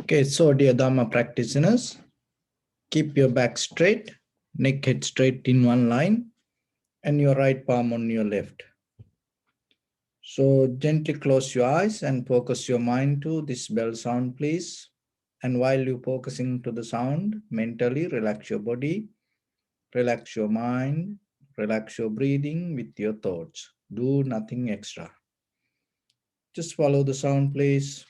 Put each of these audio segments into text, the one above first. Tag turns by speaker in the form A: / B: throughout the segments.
A: Okay, so dear Dhamma practitioners, keep your back straight, neck head straight in one line, and your right palm on your left. So gently close your eyes and focus your mind to this bell sound, please. And while you're focusing to the sound, mentally relax your body, relax your mind, relax your breathing with your thoughts. Do nothing extra. Just follow the sound, please.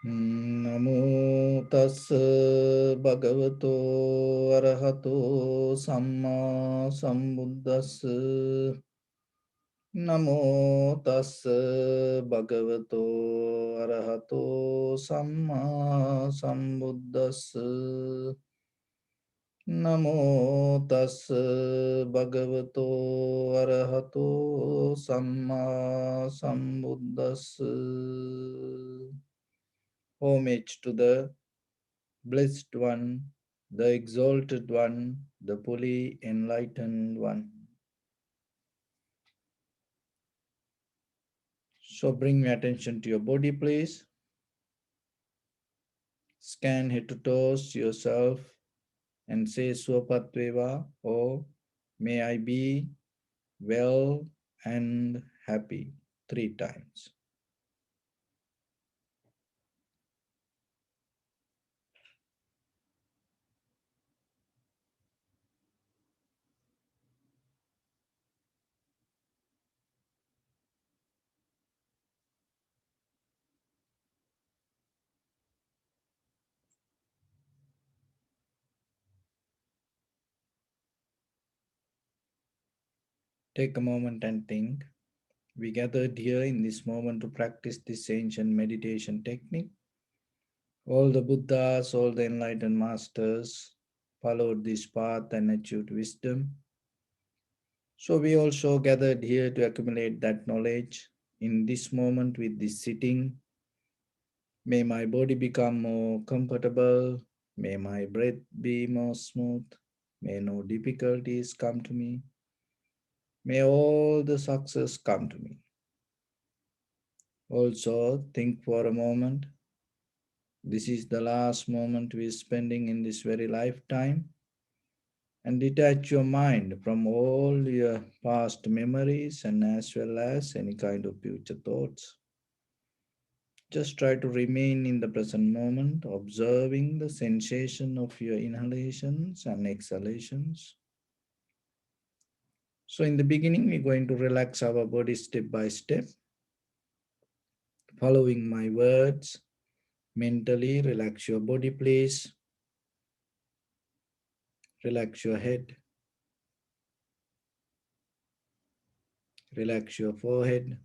A: Namo tassa bhagavato arahato samma sambuddhassa. Namo tassa bhagavato arahato samma sambuddhassa. Namo tassa bhagavato arahato samma sambuddhassa. Homage to the Blessed One, the Exalted One, the fully enlightened One. So bring your attention to your body, please. Scan head to toes yourself and say Swapatveva, or may I be well and happy 3 times. Take a moment and think. We gathered here in this moment to practice this ancient meditation technique. All the Buddhas, all the enlightened masters followed this path and achieved wisdom. So we also gathered here to accumulate that knowledge in this moment with this sitting. May my body become more comfortable. May my breath be more smooth. May no difficulties come to me. May all the success come to me. Also, think for a moment. This is the last moment we are spending in this very lifetime. And detach your mind from all your past memories and as well as any kind of future thoughts. Just try to remain in the present moment, observing the sensation of your inhalations and exhalations. So in the beginning, we're going to relax our body step by step, following my words. Mentally relax your body, please. Relax your head. Relax your forehead.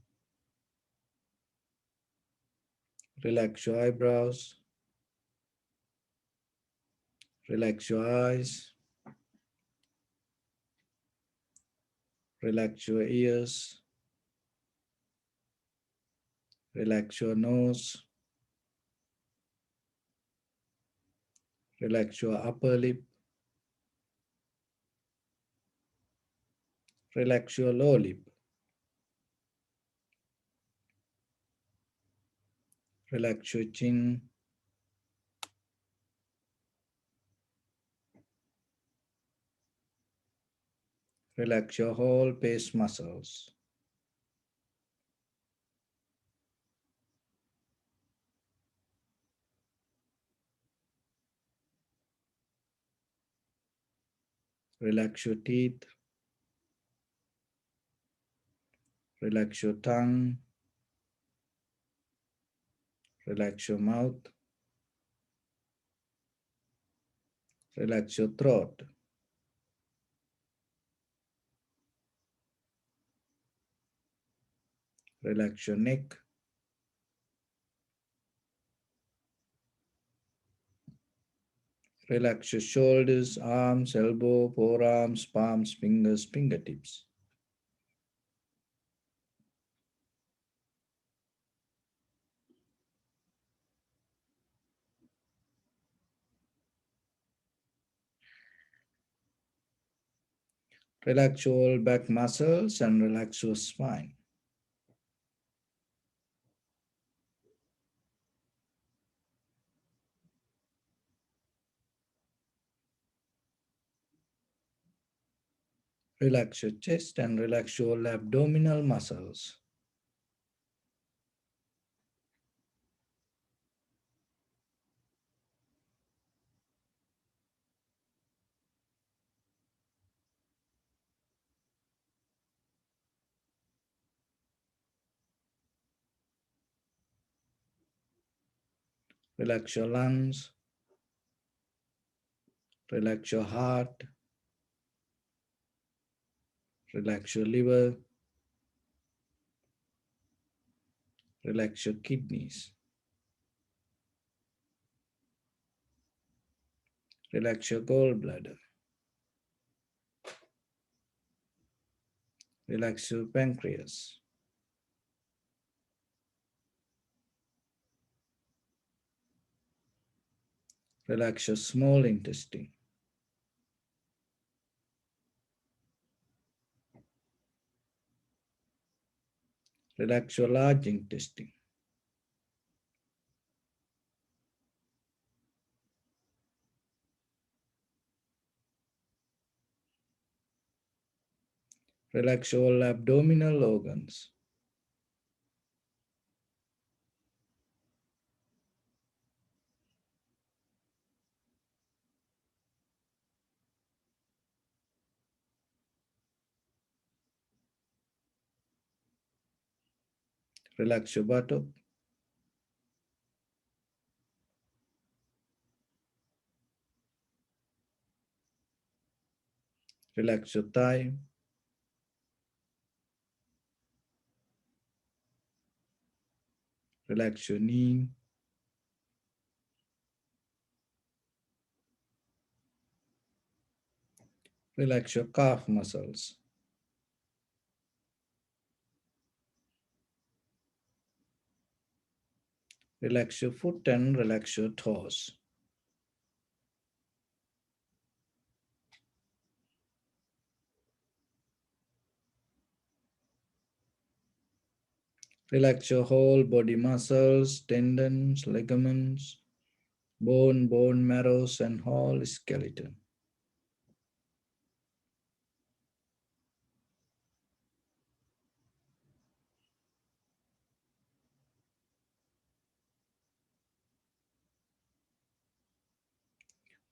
A: Relax your eyebrows. Relax your eyes. Relax your ears. Relax your nose. Relax your upper lip. Relax your lower lip. Relax your chin. Relax your whole face muscles. Relax your teeth. Relax your tongue. Relax your mouth. Relax your throat. Relax your neck. Relax your shoulders, arms, elbow, forearms, palms, fingers, fingertips. Relax your back muscles and relax your spine. Relax your chest and relax your abdominal muscles. Relax your lungs. Relax your heart. Relax your liver. Relax your kidneys. Relax your gallbladder. Relax your pancreas. Relax your small intestine. Relax your large intestine. Relax all abdominal organs. Relax your buttock. Relax your thigh. Relax your knee. Relax your calf muscles. Relax your foot and relax your toes. Relax your whole body muscles, tendons, ligaments, bone marrows, and whole skeleton.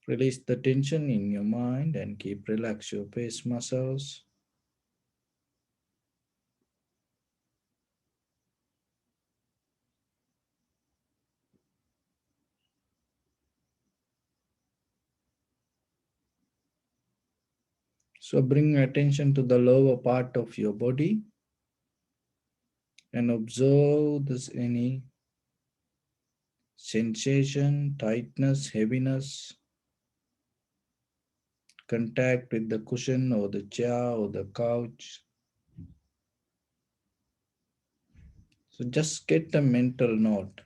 A: Release the tension in your mind and keep relax your face muscles. So bring attention to the lower part of your body and observe this any sensation, tightness, heaviness, contact with the cushion or the chair or the couch. So just get a mental note.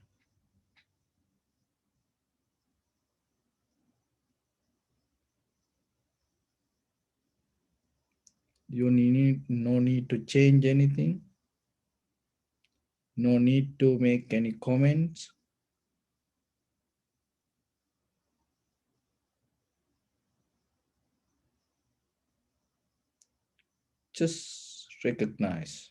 A: You need no need to change anything, no need to make any comments. Just recognize.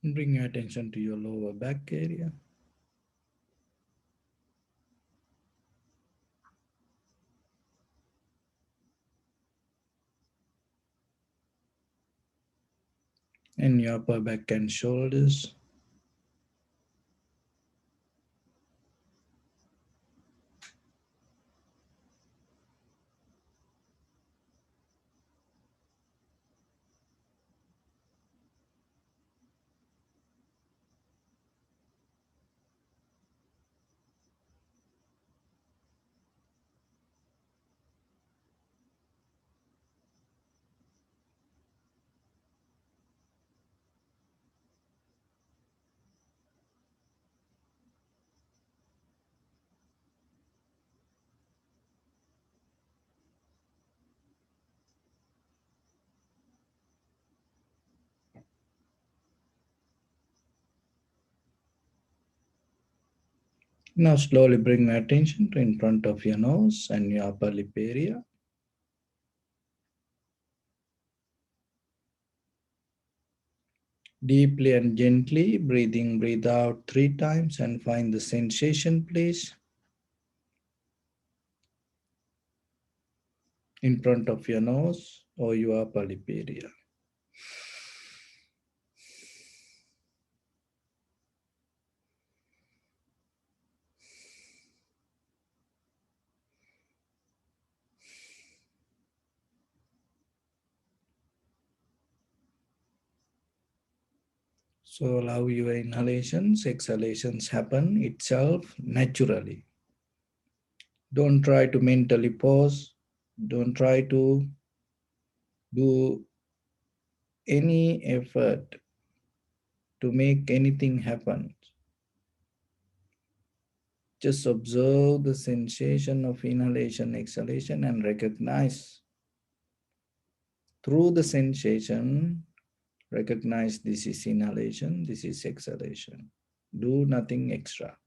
A: Bring your attention to your lower back area. And your upper back and shoulders. Now slowly bring your attention to in front of your nose and your upper lip area. Deeply and gently breathe out 3 times and find the sensation, please, in front of your nose or your upper lip area. So allow your inhalations, exhalations happen itself naturally. Don't try to mentally pause. Don't try to do any effort to make anything happen. Just observe the sensation of inhalation, exhalation, and recognize through the sensation. Recognize this is inhalation, this is exhalation. Do nothing extra.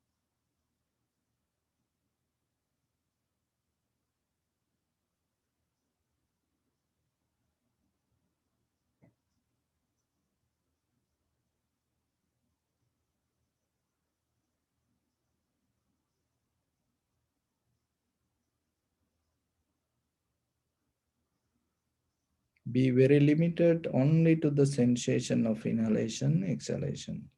A: Be very limited only to the sensation of inhalation, exhalation.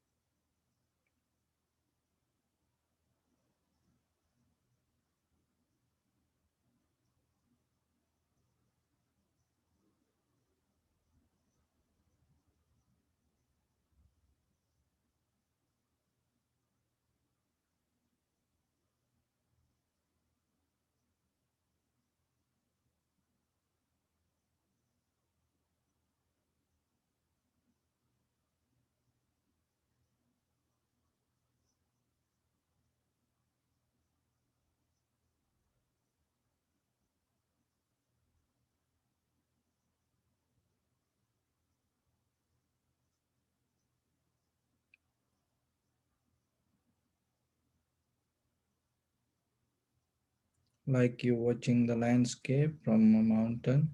A: Like you watching the landscape from a mountain,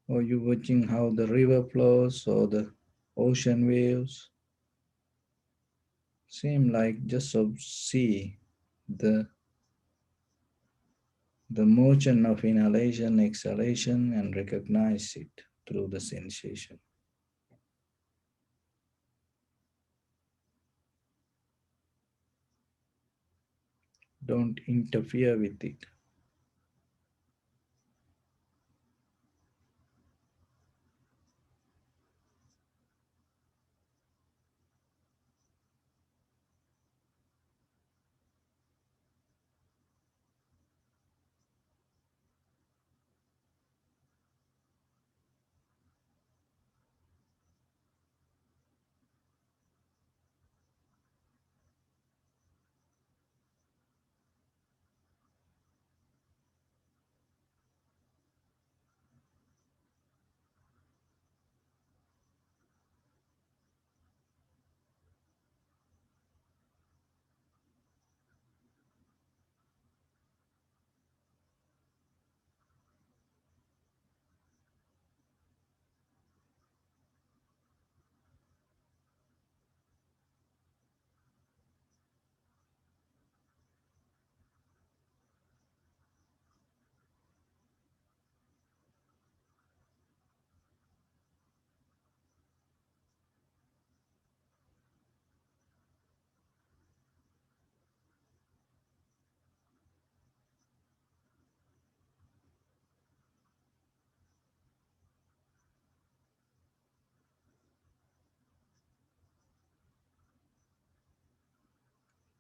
A: or you watching how the river flows or the ocean waves. Seem like just see the motion of inhalation, exhalation, and recognize it through the sensation. Don't interfere with it.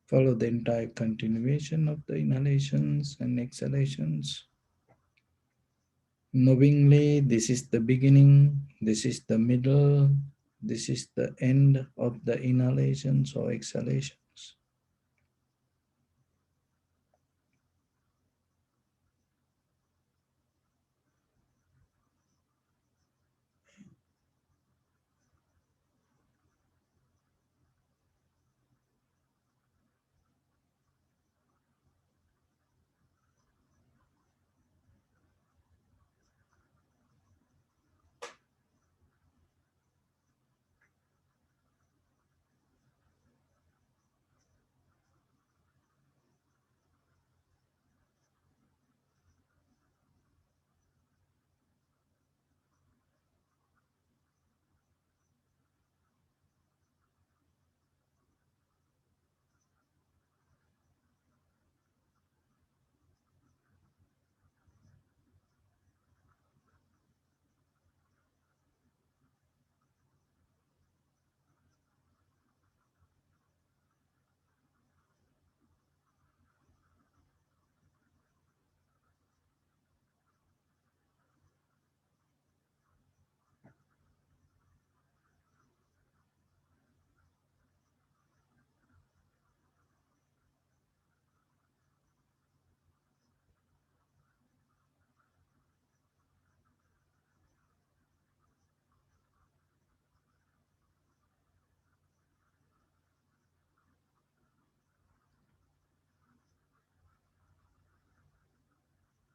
A: Follow the entire continuation of the inhalations and exhalations. Knowingly, this is the beginning, this is the middle, this is the end of the inhalations or exhalations.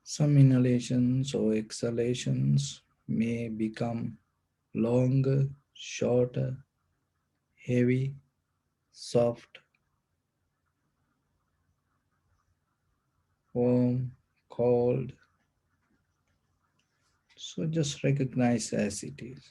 A: Some inhalations or exhalations may become longer, shorter, heavy, soft, warm, cold. So just recognize as it is.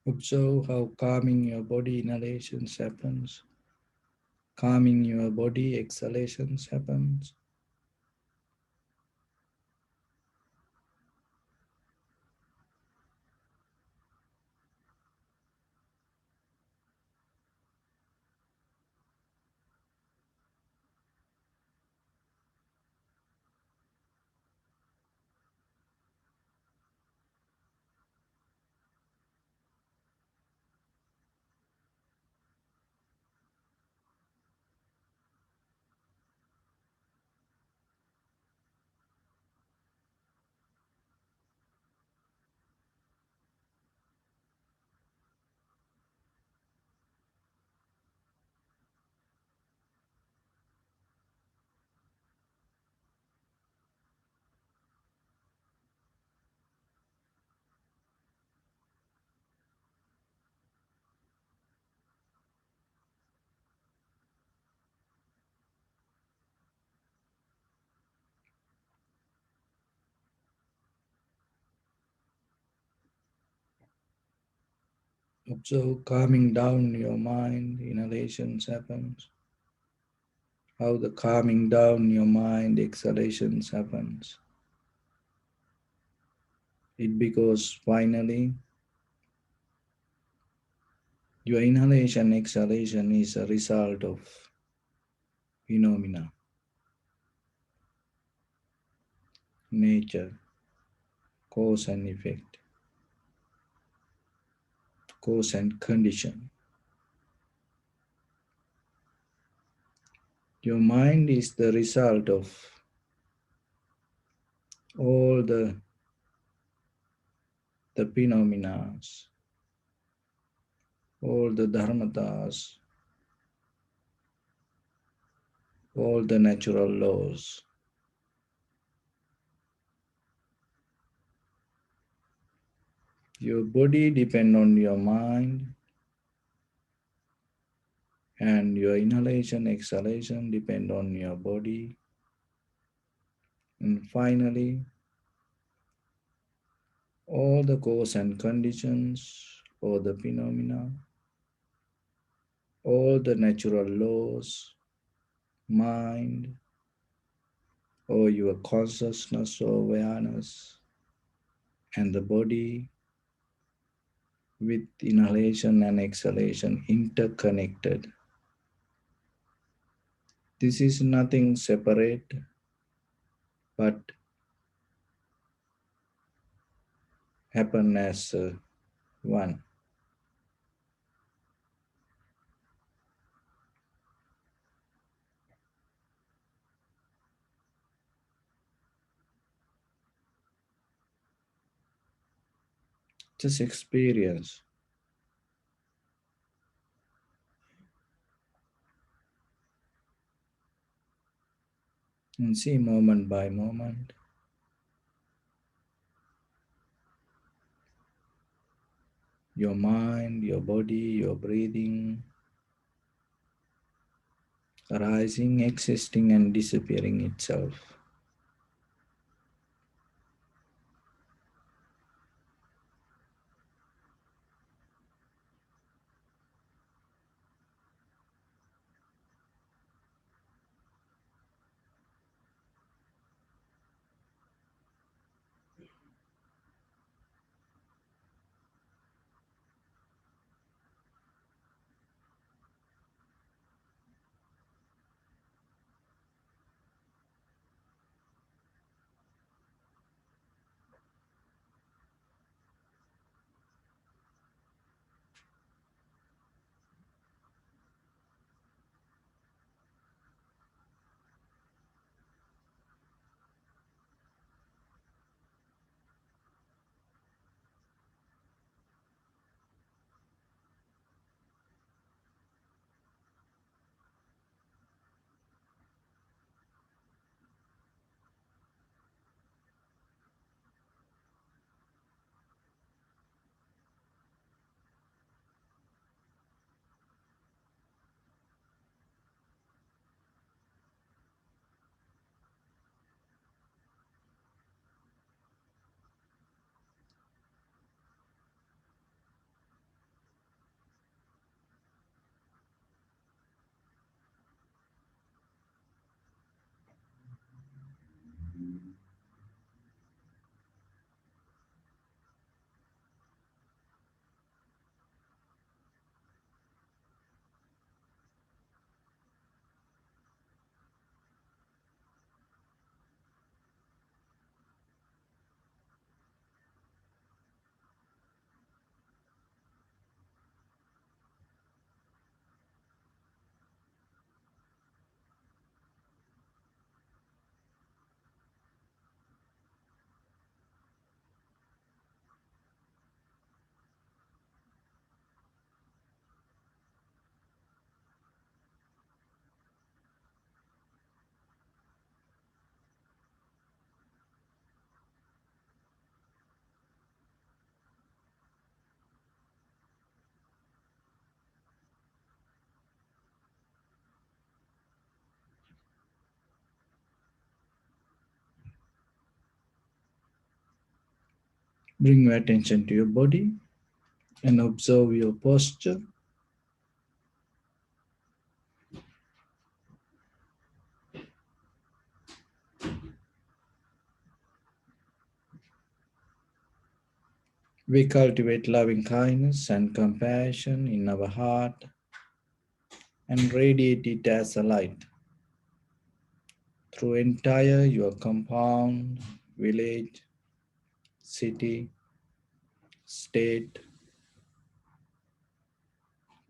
A: Observe how calming your body inhalations happens, calming your body exhalations happens. Observe calming down your mind, inhalations happens. How the calming down your mind, exhalations happens. It because finally Your inhalation, exhalation is a result of phenomena, nature, cause and effect, cause and condition. Your mind is the result of all the phenomena, all the dharmatas, all the natural laws. Your body depends on your mind, and your inhalation, exhalation depend on your body. And finally, all the cause and conditions, all the phenomena, all the natural laws, mind, or your consciousness or awareness, and the body with inhalation and exhalation interconnected. This is nothing separate, but happen as one. Just experience and see moment by moment your mind, your body, your breathing arising, existing, and disappearing itself. Bring your attention to your body and observe your posture. We cultivate loving kindness and compassion in our heart and radiate it as a light through entire your compound, village, city, state,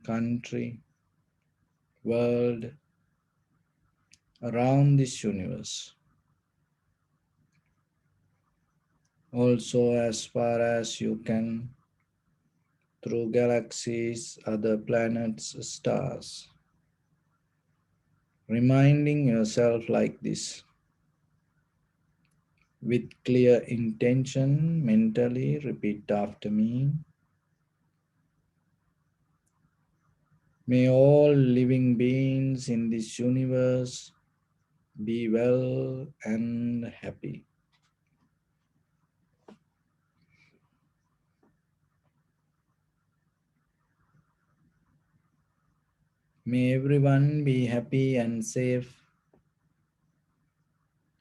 A: country, world, around this universe. Also, as far as you can, through galaxies, other planets, stars. Reminding yourself like this with clear intention, mentally repeat after me. May all living beings in this universe be well and happy. May everyone be happy and safe,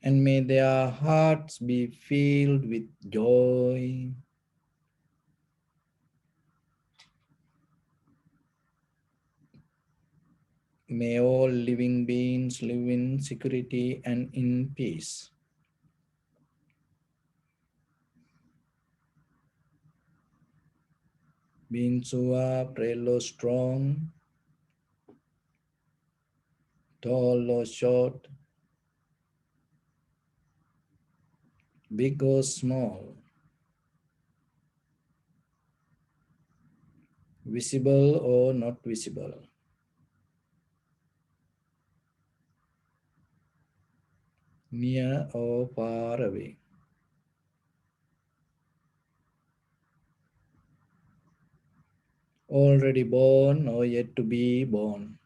A: and may their hearts be filled with joy. May all living beings live in security and in peace. Beings who are frail or strong, tall or short, big or small, visible or not visible, near or far away. Already born or yet to be born.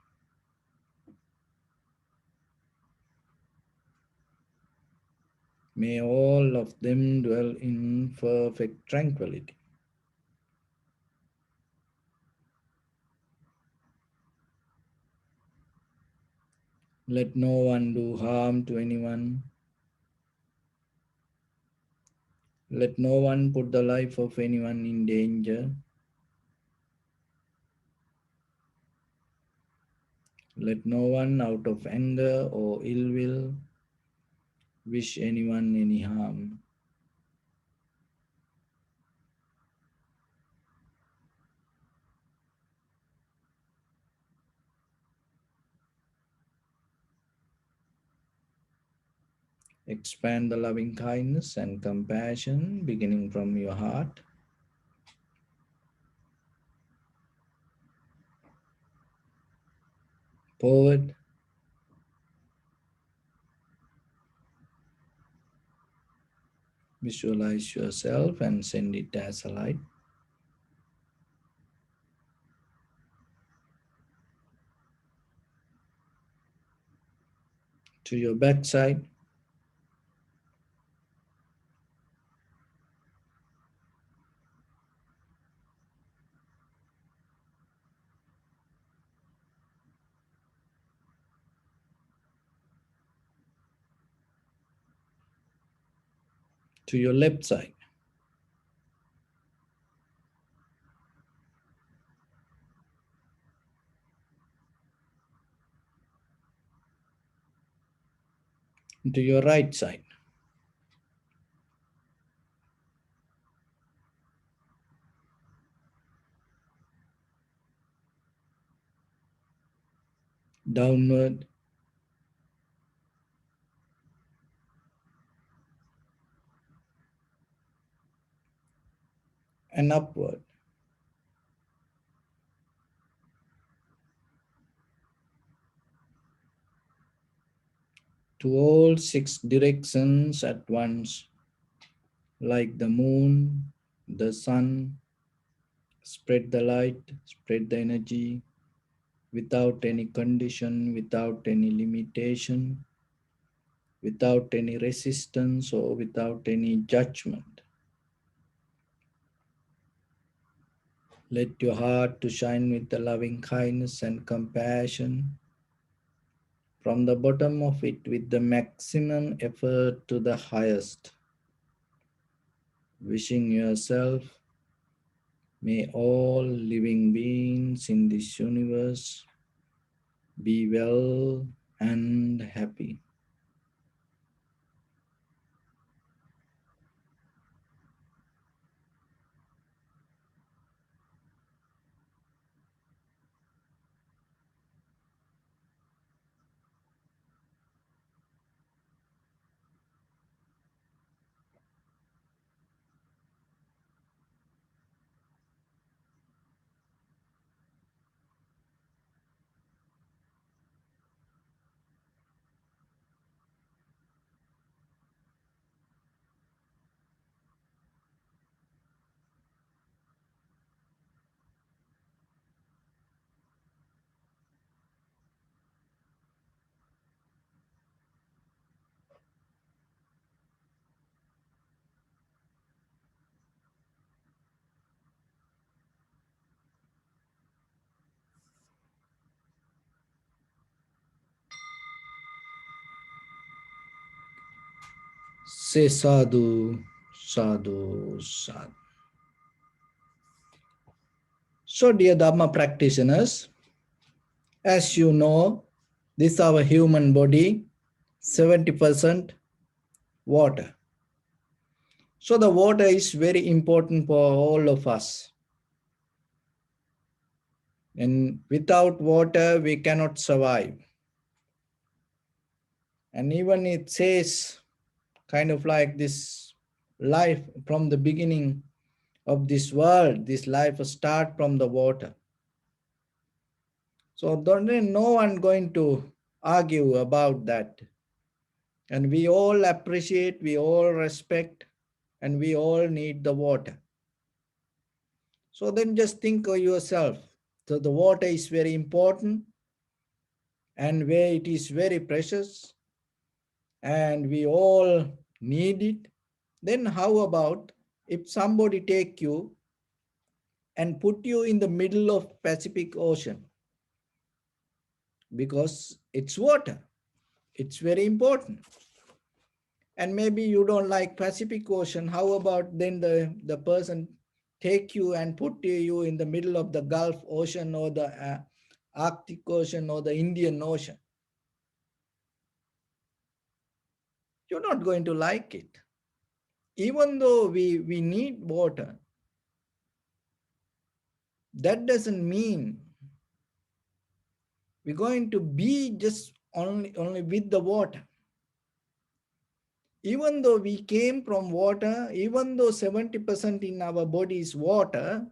A: May all of them dwell in perfect tranquility. Let no one do harm to anyone. Let no one put the life of anyone in danger. Let no one out of anger or ill will wish anyone any harm. Expand the loving kindness and compassion beginning from your heart. Forward, visualize yourself and send it as a light to your backside, to your left side, to your right side, downward and upward, to all six directions at once, like the moon, the sun. Spread the light, spread the energy without any condition, without any limitation, without any resistance or without any judgment. Let your heart to shine with the loving kindness and compassion from the bottom of it with the maximum effort to the highest. Wishing yourself May all living beings in this universe be well and happy. Say sadhu, sadhu, sadhu. So, dear Dhamma practitioners, as you know, this our human body, 70% water. So the water is very important for all of us. And without water, we cannot survive. And even it says kind of like this life from the beginning of this world, this life start from the water. So no one going to argue about that. And we all appreciate, we all respect, and we all need the water. So then just think of yourself. So the water is very important and where it is very precious and we all need it. Then how about if somebody take you and put you in the middle of Pacific Ocean because it's water. It's very important. And maybe you don't like Pacific Ocean. How about then the person take you and put you in the middle of the Gulf Ocean or the Arctic Ocean or the Indian Ocean? You're not going to like it. Even though we need water, that doesn't mean we're going to be just only with the water. Even though we came from water, even though 70% in our body is water,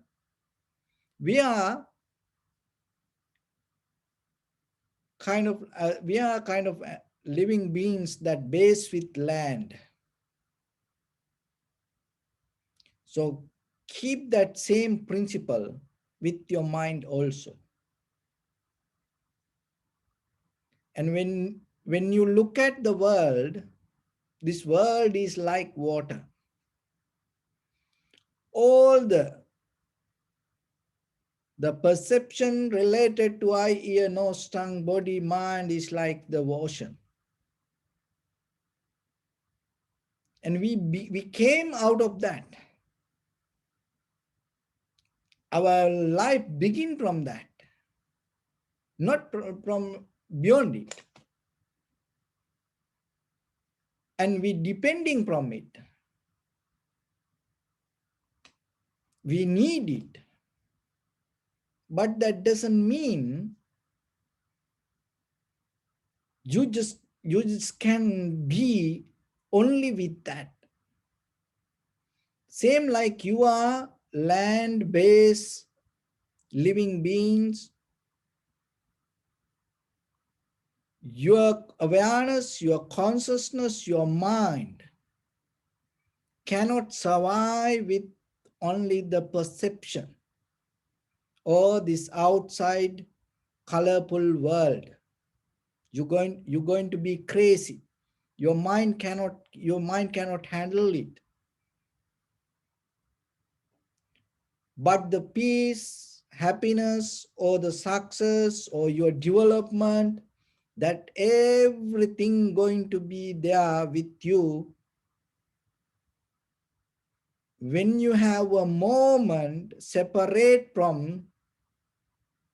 A: we are kind of living beings that base with land. So keep that same principle with your mind also. And when you look at the world, this world is like water. All the perception related to eye, ear, nose, tongue, body, mind is like the ocean. And we came out of that. Our life begin from that, not from beyond it. And we depending from it. We need it. But that doesn't mean you just can be only with that. Same like you are land-based living beings, your awareness, your consciousness, your mind cannot survive with only the perception or this outside colorful world. You're going to be crazy. Your mind cannot handle it. But the peace, happiness, or the success, or your development, that everything going to be there with you when you have a moment separate from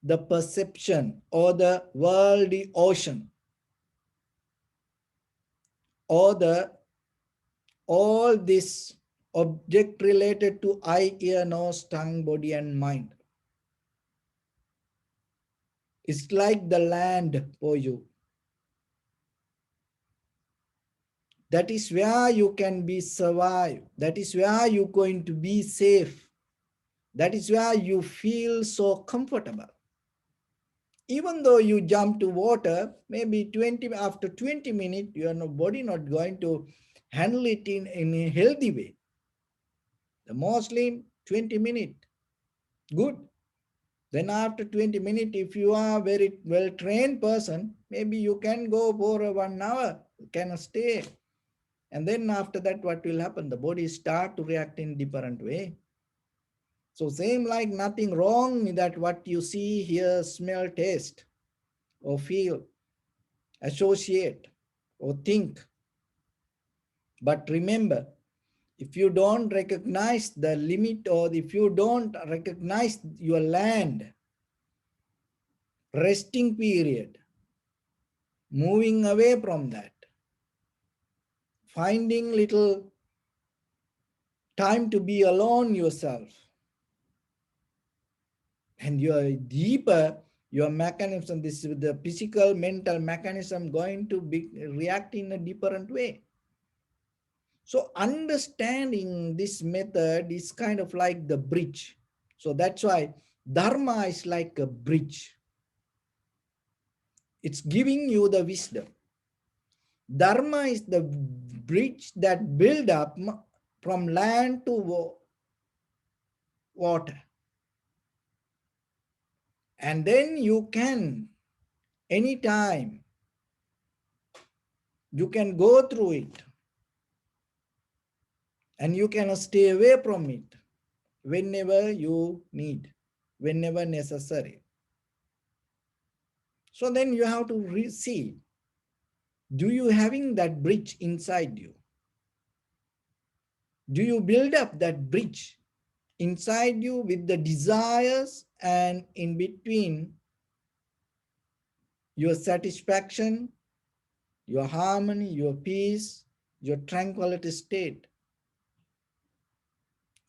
A: the perception or the worldly ocean or the all this object related to eye, ear, nose, tongue, body, and mind. It's like the land for you. That is where you can be survive. That is where you're going to be safe. That is where you feel so comfortable. Even though you jump to water, maybe 20 after 20 minutes, your body not going to handle it in a healthy way. The mostly 20 minutes, good. Then after 20 minutes, if you are a very well-trained person, maybe you can go for 1 hour, can stay. And then after that, what will happen? The body start to react in different way. So same like nothing wrong that what you see, hear, smell, taste, or feel, associate, or think. But remember, if you don't recognize the limit or if you don't recognize your land, resting period, moving away from that, finding little time to be alone yourself, and your deeper, your mechanism, this is the physical, mental mechanism going to be react in a different way. So understanding this method is kind of like the bridge. So that's why Dharma is like a bridge. It's giving you the wisdom. Dharma is the bridge that build up from land to water. And then you can, anytime, you can go through it. And you can stay away from it whenever you need, whenever necessary. So then you have to see, do you having that bridge inside you? Do you build up that bridge inside you with the desires and in between your satisfaction, your harmony, your peace, your tranquility state?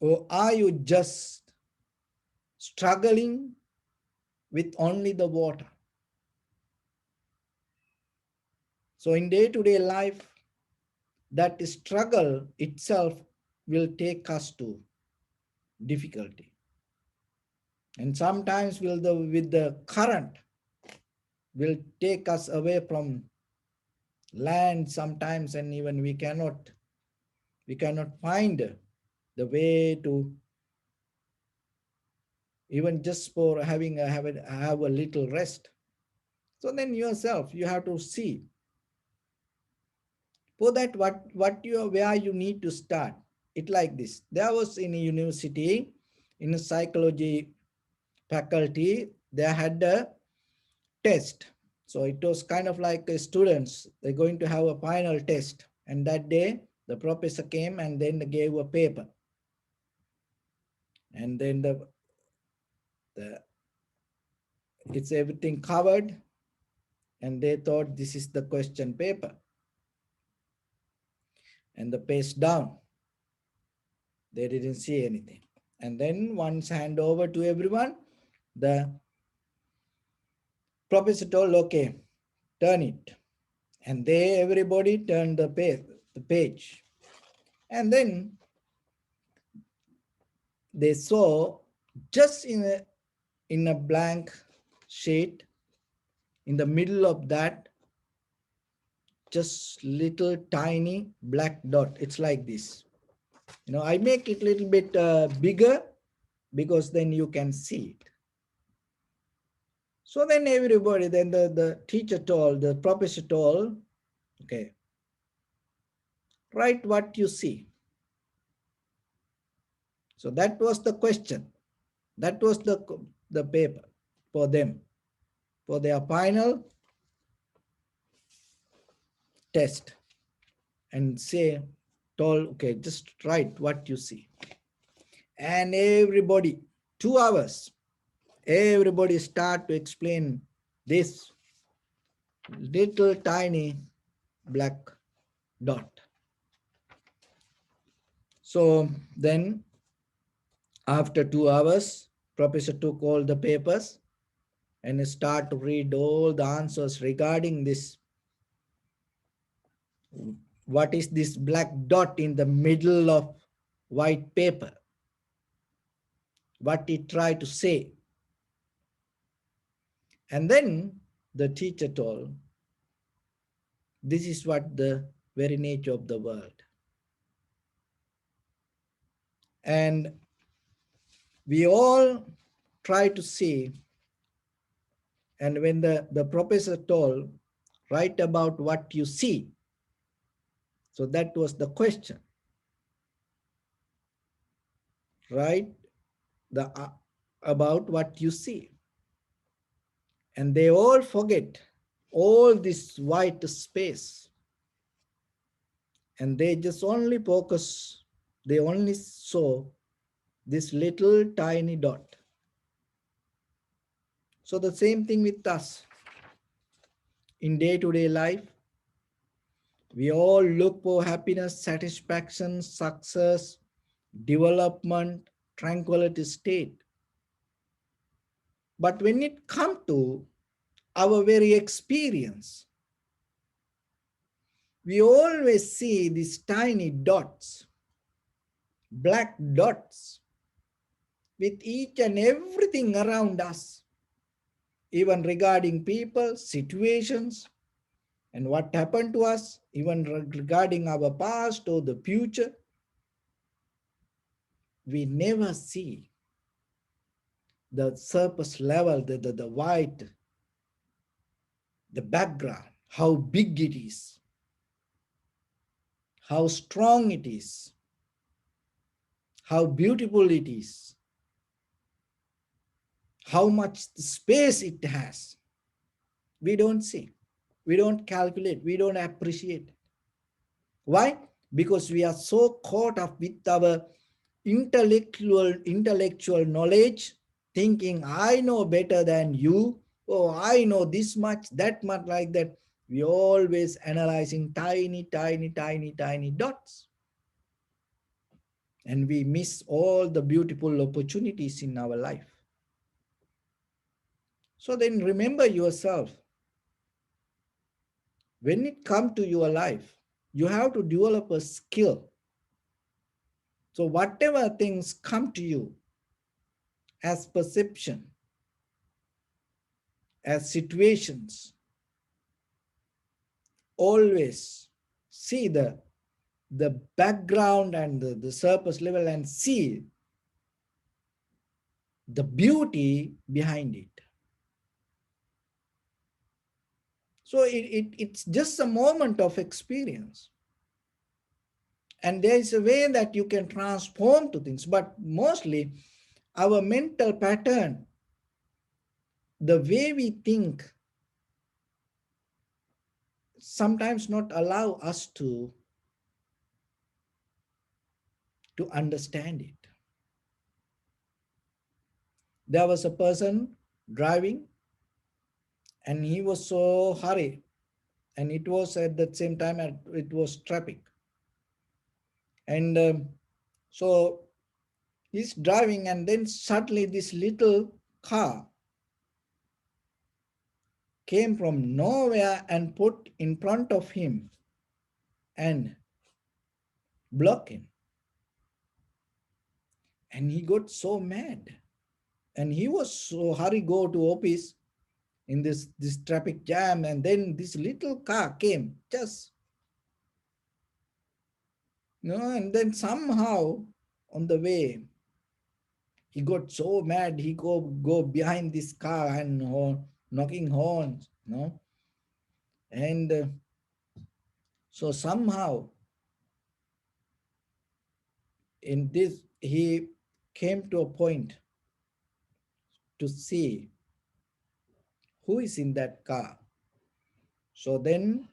A: Or are you just struggling with only the water? So in day-to-day life, that struggle itself will take us to difficulty. And sometimes with the current will take us away from land sometimes, and even we cannot find the way to even just for having have a little rest. So then yourself, you have to see for that what you where you need to start. It like this. There was in a university, in a psychology faculty, they had a test. So it was kind of like students, they're going to have a final test. And that day, the professor came and then gave a paper. And then it's everything covered. And they thought this is the question paper. And the page down, they didn't see anything. And then once hand over to everyone, the professor told, okay, turn it. And everybody turned the page. And then they saw just in a blank sheet, in the middle of that, just little tiny black dot. It's like this. I make it a little bit bigger because then you can see it. So then everybody, then the teacher told, the professor told, okay, write what you see. So that was the question. That was the paper for them, for their final test. And told, okay, just write what you see. And everybody, 2 hours, everybody start to explain this little tiny black dot. So then after 2 hours, professor took all the papers and start to read all the answers regarding this. What is this black dot in the middle of white paper? What he tried to say. And then the teacher told, this is what the very nature of the world. And we all try to see, and when the professor told, write about what you see. So that was the question. Write about what you see. And they all forget all this white space. And they just only focus, they only saw this little tiny dot. So the same thing with us. In day-to-day life, we all look for happiness, satisfaction, success, development, tranquility state. But when it comes to our very experience, we always see these tiny dots, black dots, with each and everything around us, even regarding people, situations, and what happened to us, even regarding our past or the future. We never see the surface level, the white, the background, how big it is, how strong it is, how beautiful it is, how much space it has. We don't see, we don't calculate, we don't appreciate. Why? Because we are so caught up with our intellectual knowledge, thinking I know better than you, oh I know this much, that much, like that. We always analyzing tiny, tiny, tiny, tiny dots. And we miss all the beautiful opportunities in our life. So then remember yourself. When it comes to your life, you have to develop a skill. So whatever things come to you as perception, as situations, always see the background and the surface level and see the beauty behind it. So it's just a moment of experience. And there is a way that you can transform to things, but mostly our mental pattern, the way we think, sometimes not allow us to understand it. There was a person driving and he was so hurried, and it was at the same time it was traffic. And so he's driving, and then suddenly this little car came from nowhere and put in front of him and blocked him. And he got so mad, and he was so hurry go to office in this traffic jam, and then this little car came just, and then somehow on the way he got so mad, he go behind this car and knocking horns, and so somehow in this he came to a point to see who is in that car. So then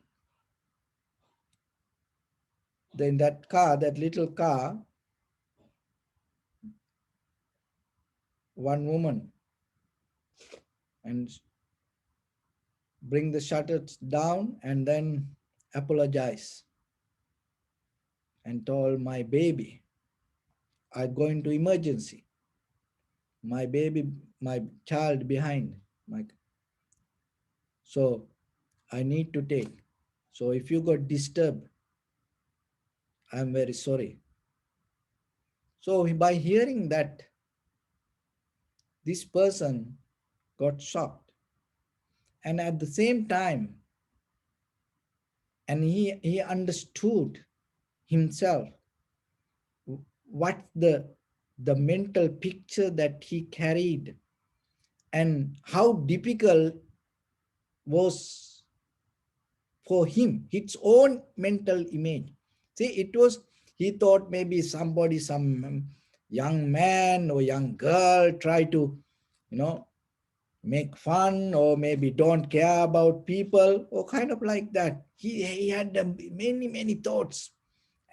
A: that car, that little car, one woman and bring the shutters down and then apologize and told my baby, I go into emergency. My baby, my child behind. My, so I need to take. So if you got disturbed, I'm very sorry. So by hearing that, this person got shocked. And at the same time, and he understood himself what the mental picture that he carried and how difficult was for him its own mental image. See, it was, he thought maybe somebody, some young man or young girl try to, you know, make fun or maybe don't care about people or kind of like that. He had many thoughts,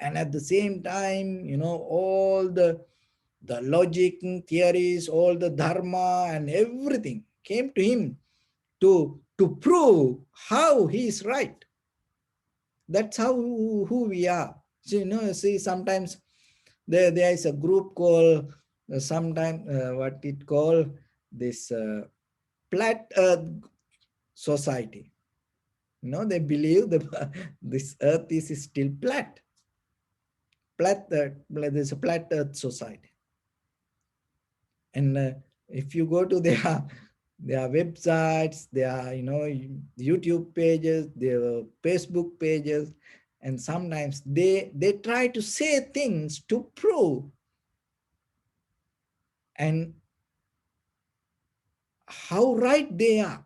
A: and at the same time, you know, all the logic theories, all the dharma and everything came to him to prove how he is right. That's how who we are. So, you know, see, sometimes there is a group called sometime what it called this flat earth society. You know, they believe that this earth is still flat. Flat earth, there's a flat earth society. And if you go to their websites, their, you know, YouTube pages, their Facebook pages, and sometimes they try to say things to prove and how right they are.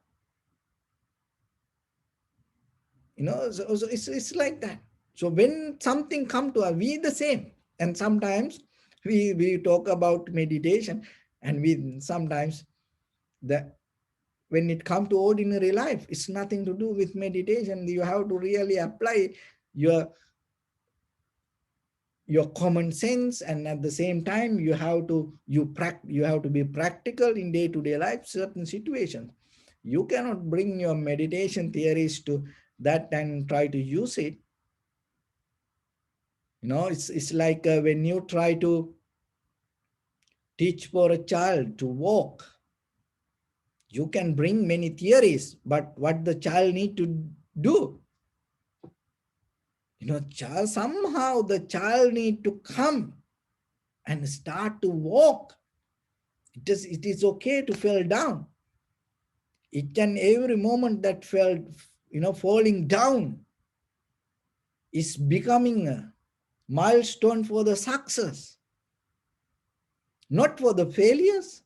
A: You know, so it's like that. So when something come to us, we the same. And sometimes we talk about meditation, and we sometimes the when it comes to ordinary life, it's nothing to do with meditation. You have to really apply your common sense, and at the same time you have to you have to be practical in day-to-day life certain situations. You cannot bring your meditation theories to that and try to use it. You know, it's like when you try to teach for a child to walk, you can bring many theories, but what the child need to do, you know, child, somehow the child need to come and start to walk. It is okay to fall down. Each and every moment that fell, you know, falling down is becoming a milestone for the success, not for the failures.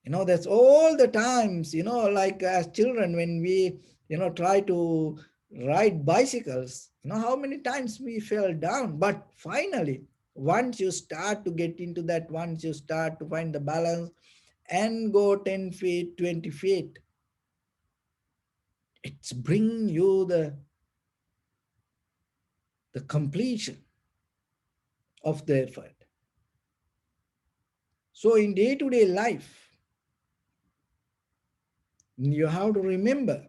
A: You know, that's all the times, you know, like as children, when we, you know, try to ride bicycles, you know, how many times we fell down. But finally, once you start to get into that, once you start to find the balance and go 10 feet, 20 feet, it's bring you the completion of the effort. So in day-to-day life, you have to remember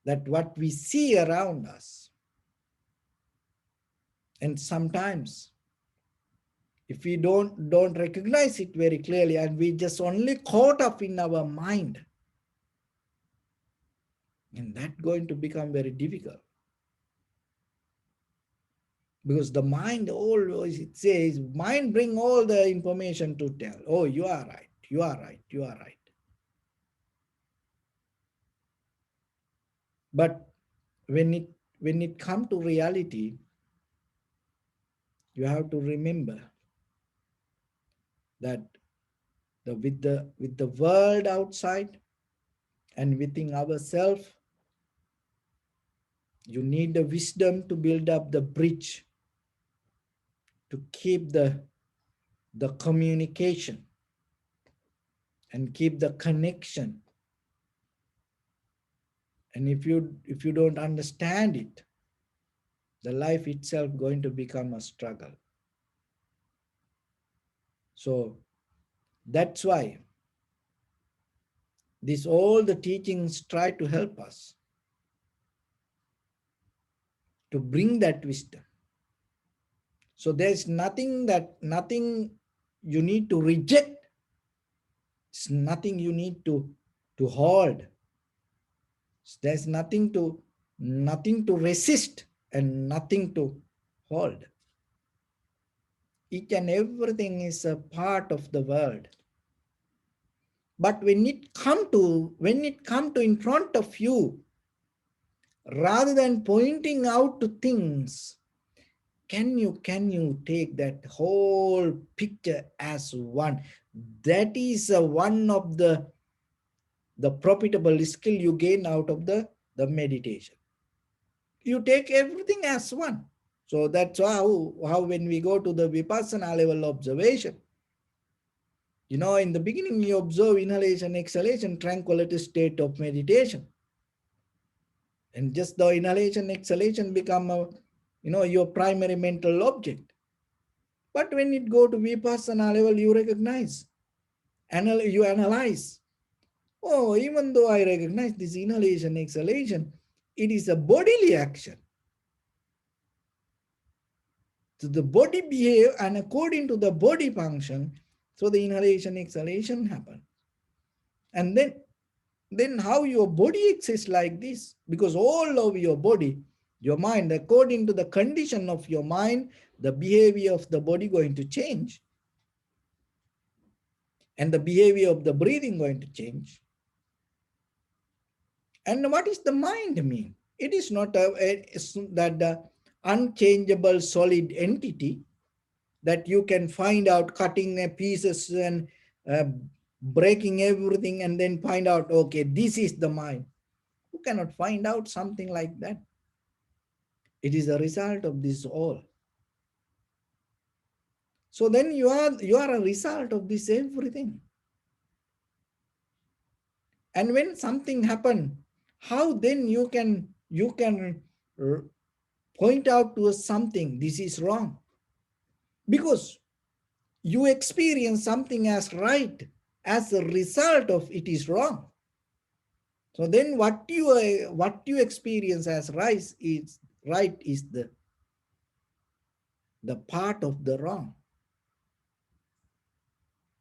A: that what we see around us, and sometimes if we don't recognize it very clearly and we just only caught up in our mind, and that's going to become very difficult, because the mind always, it says, mind bring all the information to tell, oh, you are right, you are right, you are right. But when it come to reality, you have to remember that with the world outside and within ourselves, you need the wisdom to build up the bridge, to keep the communication and keep the connection. And if you don't understand it, the life itself going to become a struggle. So that's why this all the teachings try to help us to bring that wisdom. So there's nothing you need to reject. It's nothing you need to hold. There's nothing to resist and nothing to hold. Each and everything is a part of the world. But when it come to in front of you, rather than pointing out to things, can you take that whole picture as one? That is one of the profitable skill you gain out of the meditation. You take everything as one. So that's how when we go to the vipassana level observation, in the beginning you observe inhalation, exhalation, tranquility state of meditation. And just the inhalation, exhalation become your primary mental object. But when it go to vipassana level, you recognize, you analyze. Oh, even though I recognize this inhalation, exhalation, it is a bodily action. So the body behave, and according to the body function, so the inhalation, exhalation happen. And then how your body exists like this? Because all of your body, your mind, according to the condition of your mind, the behavior of the body going to change. And the behavior of the breathing going to change. And what is the mind mean? It is not that the unchangeable solid entity that you can find out cutting the pieces and uh, breaking everything and then find out, okay, this is the mind. You cannot find out something like that. It is a result of this all. So then you are a result of this everything. And when something happen, how then you can point out to us something, this is wrong? Because you experience something as right, as a result of it is wrong. So then what you experience as right is the part of the wrong.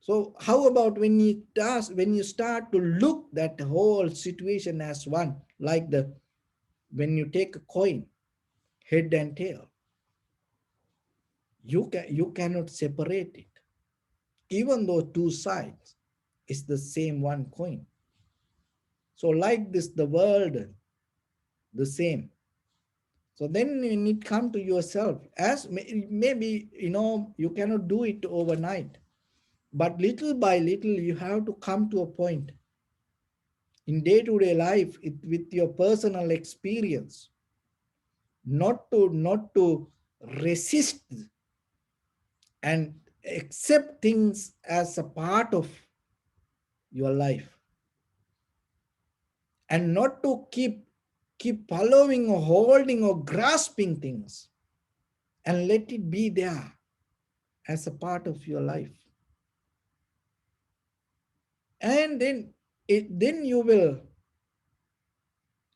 A: So how about when you start to look that whole situation as one, like when you take a coin, head and tail, you cannot separate it, even though two sides is the same one coin. So like this, the world, the same. So then when it come to yourself, as maybe you cannot do it overnight, but little by little you have to come to a point in day-to-day life with your personal experience, not to resist and accept things as a part of your life, and not to keep following or holding or grasping things, and let it be there as a part of your life. And then you will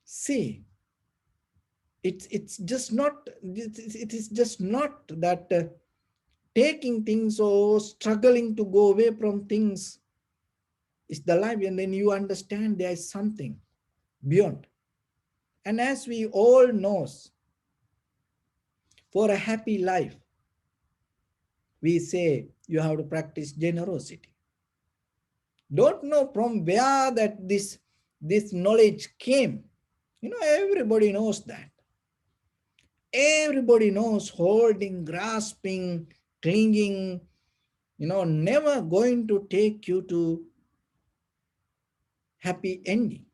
A: see it's just not, it is just not that taking things or struggling to go away from things is the life. And then you understand there is something beyond. And as we all knows, for a happy life, we say you have to practice generosity. Don't know from where that this knowledge came. Everybody knows that. Everybody knows holding, grasping, clinging, never going to take you to happy ending.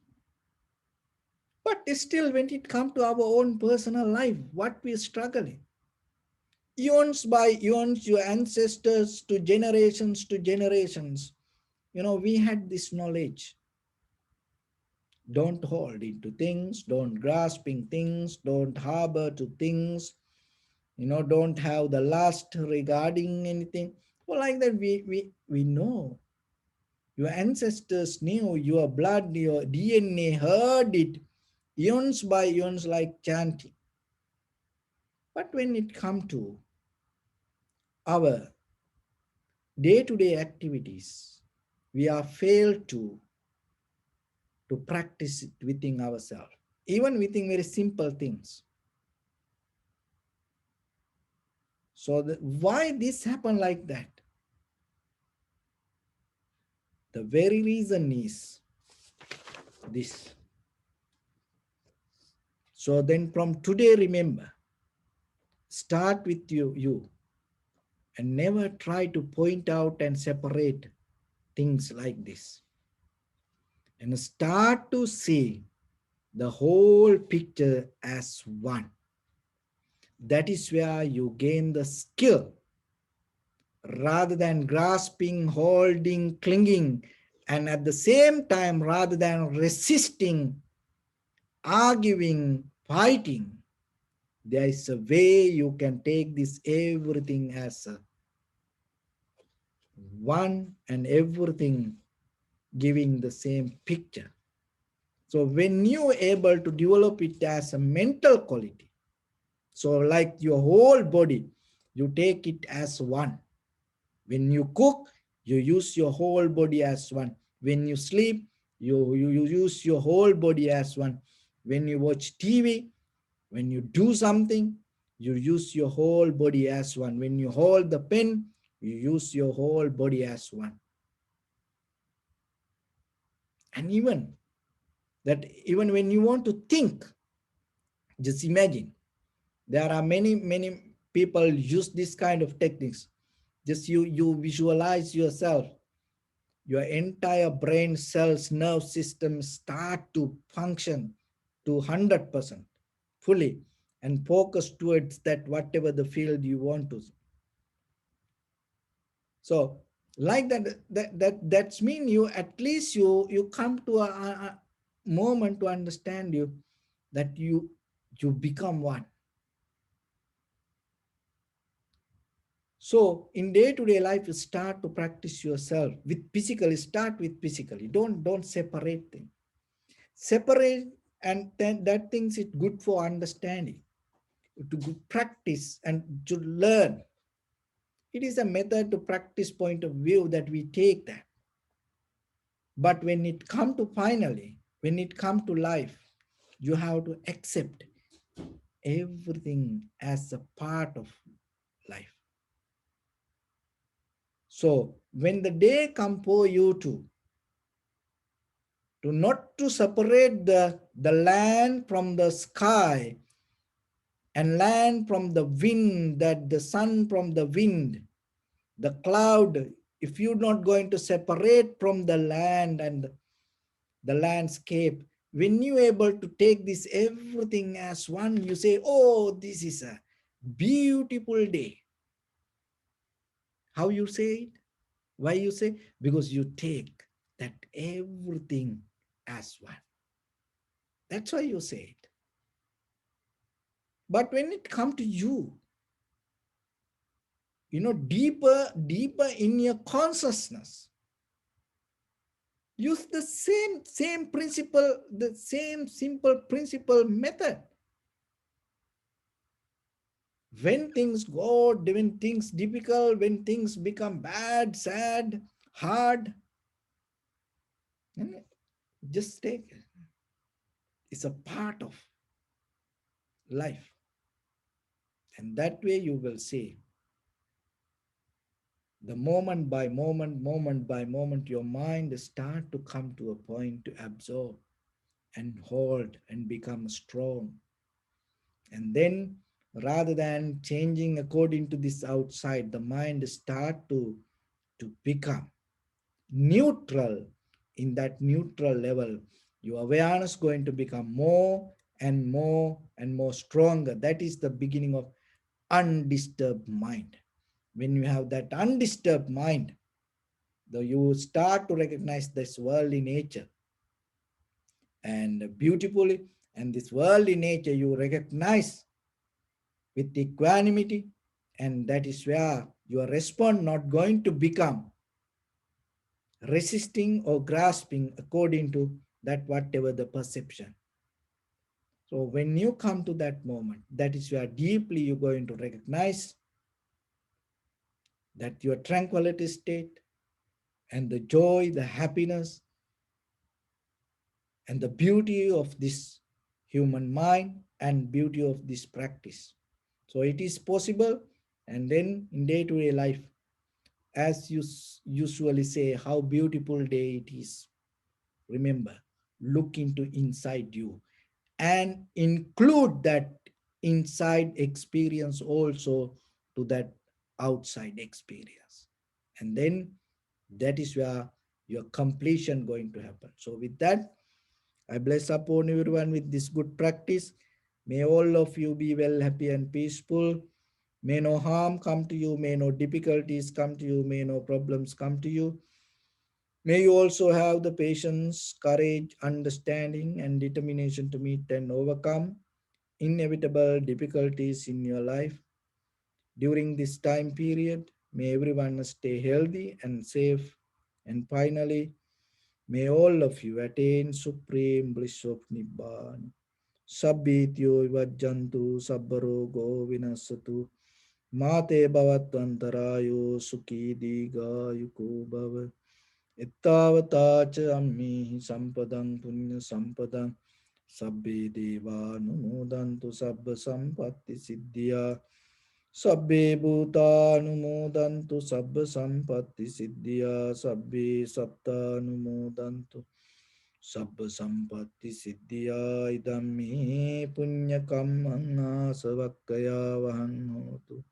A: But still, when it comes to our own personal life, what we are struggling, eons by eons, your ancestors to generations, we had this knowledge. Don't hold into things, don't grasping things, don't harbor to things, don't have the lust regarding anything. So like that, we know. Your ancestors knew, your blood, your DNA heard it eons by eons like chanting. But when it comes to our day-to-day activities, we are failed to practice it within ourselves, even within very simple things. So why this happen like that? The very reason is this. So then from today, remember, start with you and never try to point out and separate things like this. And start to see the whole picture as one. That is where you gain the skill rather than grasping, holding, clinging, and at the same time, rather than resisting, arguing, fighting. There is a way you can take this everything as a one and everything giving the same picture. So when you are able to develop it as a mental quality, so like your whole body, you take it as one. When you cook, you use your whole body as one. When you sleep, you use your whole body as one. When you watch TV, when you do something, you use your whole body as one. When you hold the pen, you use your whole body as one. And even when you want to think, just imagine, there are many people use this kind of techniques. Just you visualize yourself, your entire brain cells, nerve system start to function to 100% fully and focus towards that whatever the field you want to. So like that's mean you at least you come to a moment to understand you that you become one. So in day-to-day life, you start to practice yourself with physically, start with physically. Don't separate things. Separate, and then that things is good for understanding, to practice and to learn. It is a method to practice point of view that we take that. But when it come to finally, when it come to life, you have to accept everything as a part of life. So when the day come for you to not to separate the land from the sky and land from the wind, that the sun from the wind, the cloud, if you're not going to separate from the land and the landscape, when you're able to take this everything as one, you say, oh, this is a beautiful day. How you say it? Why you say? Because you take that everything as one. That's why you say it. But when it comes to you, deeper in your consciousness, use the same principle, the same simple principle method. When things go, when things difficult, when things become bad, sad, hard, just take it. It's a part of life. And that way you will see the moment by moment, your mind start to come to a point to absorb and hold and become strong. And then rather than changing according to this outside, the mind start to become neutral. In that neutral level, your awareness going to become more and more and more stronger. That is the beginning of undisturbed mind. When you have that undisturbed mind, though you start to recognize this worldly nature and beautifully, and this worldly nature you recognize with equanimity, and that is where Your response not going to become resisting or grasping according to that whatever the perception. So when you come to that moment, that is where deeply you're going to recognize that your tranquility state and the joy, the happiness, and the beauty of this human mind and beauty of this practice. So it is possible, and then in day-to-day life, as you usually say, how beautiful day it is. Remember, look into inside you and include that inside experience also to that outside experience. And then that is where your completion going to happen. So with that, I bless upon everyone with this good practice. May all of you be well, happy, and peaceful. May no harm come to you. May no difficulties come to you. May no problems come to you. May you also have the patience, courage, understanding, and determination to meet and overcome inevitable difficulties in your life during this time period. May everyone stay healthy and safe. And finally, may all of you attain supreme bliss of Nibbana. Sabbityo vajjantu sabbarogo vinasatu mate bhavatantarayo sukhi diga yuko bhava ittavata cha ammi sampadang punya sampadang sabbe deva numodantu sabba sampatti siddhya sabbe bhuta numodantu sabba sampatti siddhya sabbe satta numodantu Sabba sampatti siddhya idammi punya kammang asavakkaya vahannotu.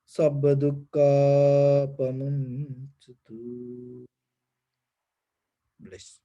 A: Sabba dukkha pamuncatu. Bless.